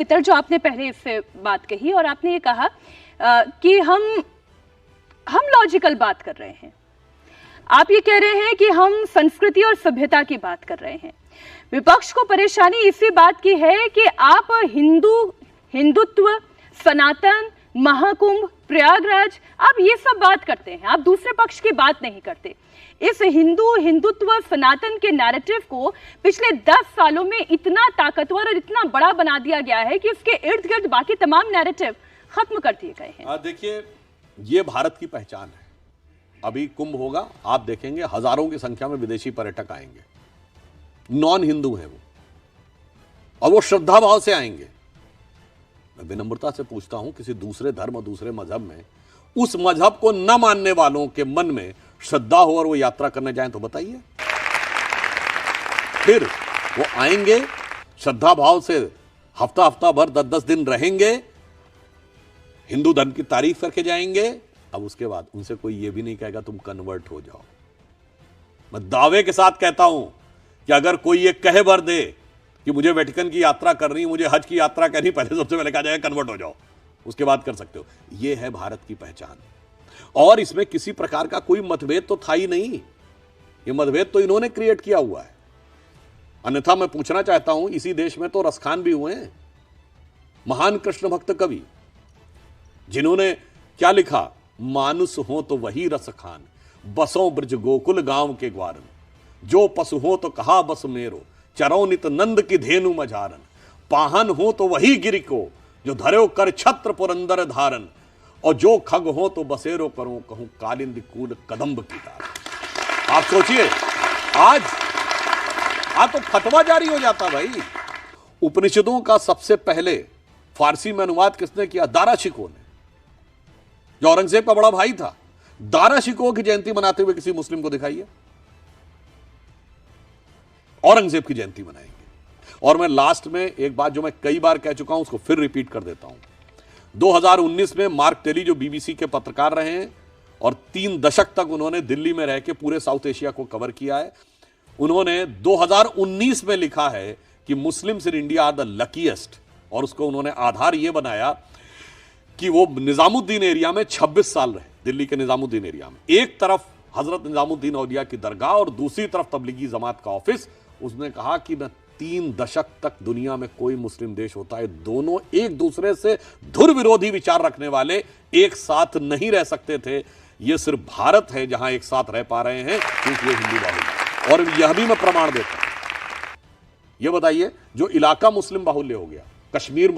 इतर जो आपने पहले इससे बात कही और आपने ये कहा कि हम लॉजिकल बात कर रहे हैं। आप ये कह रहे हैं कि हम संस्कृति और सभ्यता की बात कर रहे हैं। विपक्ष को परेशानी इसी बात की है कि आप हिंदुत्व, सनातन, महाकुंभ, प्रयागराज, आप ये सब बात करते हैं, आप दूसरे पक्ष की बात नहीं करते। इस हिंदुत्व सनातन के नैरेटिव को पिछले 10 सालों में इतना ताकतवर और इतना बड़ा बना दिया गया है कि उसके इर्द गिर्द बाकी तमाम नैरेटिव खत्म कर दिए गए हैं। देखिए, ये भारत की पहचान है। अभी कुंभ होगा, आप देखेंगे हजारों की संख्या में विदेशी पर्यटक आएंगे, नॉन हिंदू हैं वो, और वो श्रद्धा भाव से आएंगे। मैं विनम्रता से पूछता हूं, किसी दूसरे धर्म, दूसरे मजहब में उस मजहब को न मानने वालों के मन में श्रद्धा हो और वो यात्रा करने जाएं तो बताइए। फिर वो आएंगे श्रद्धा भाव से, हफ्ता हफ्ता भर 10-10 दिन रहेंगे, हिंदू धर्म की तारीफ करके जाएंगे। अब उसके बाद उनसे कोई ये भी नहीं कहेगा तुम कन्वर्ट हो जाओ। मैं दावे के साथ कहता हूं कि अगर कोई ये कहे भर दे कि मुझे वेटिकन की यात्रा करनी, मुझे हज की यात्रा करनी, पहले सबसे पहले कहा जाएगा कन्वर्ट हो जाओ, उसके बाद कर सकते हो। यह है भारत की पहचान, और इसमें किसी प्रकार का कोई मतभेद तो था ही नहीं। यह मतभेद तो इन्होंने क्रिएट किया हुआ है। अन्यथा मैं पूछना चाहता हूं, इसी देश में तो रसखान भी हुए हैं, महान कृष्ण भक्त कवि, जिन्होंने क्या लिखा, मानुस हो तो वही रसखान, बसों ब्रज गोकुल गांव के ग्वारन, जो पशु हो तो कहा बस मेरो, चरो नित नंद की धेनु मझारन, पाहन हो तो वही गिरि को, जो धर्यो कर छत्र पुरंदर धारन, और जो खग हो तो बसेरो करो कहूं कालिंदी कूल कदम्ब की तार। आप सोचिए, आज तो फतवा जारी हो जाता भाई। उपनिषदों का सबसे पहले फारसी में अनुवाद किसने किया? दारा शिकोह ने, जो औरंगजेब का बड़ा भाई था। दारा शिकोह की जयंती मनाते हुए किसी मुस्लिम को दिखाइए। औरंगजेब की जयंती मनाएंगे। और मैं लास्ट में एक बात जो मैं कई बार कह चुका हूं, उसको फिर रिपीट कर देता हूं। 2019 में मार्क टेली, जो बीबीसी के पत्रकार रहे हैं और 3 दशक तक उन्होंने दिल्ली में रह के पूरे साउथ एशिया को कवर किया है, उन्होंने 2019 में लिखा है कि Muslims in India are the luckiest. और उसको उन्होंने आधार यह बनाया कि वो निजामुद्दीन एरिया में 26 साल रहे, दिल्ली के निजामुद्दीन एरिया में। एक तरफ हजरत निजामुद्दीन औलिया की दरगाह और दूसरी तरफ तबलीगी जमात का ऑफिस। उसने कहा कि मैं 3 दशक तक दुनिया में कोई मुस्लिम देश होता है, दोनों एक दूसरे से धुर विरोधी विचार रखने वाले एक साथ नहीं रह सकते थे। ये सिर्फ भारत है जहां एक साथ रह पा रहे हैं, क्योंकि ये हिंदू बाहुल्य है। और यह भी मैं प्रमाण देता हूं। यह बताइए, जो इलाका मुस्लिम बाहुल्य हो गया, कश्मीर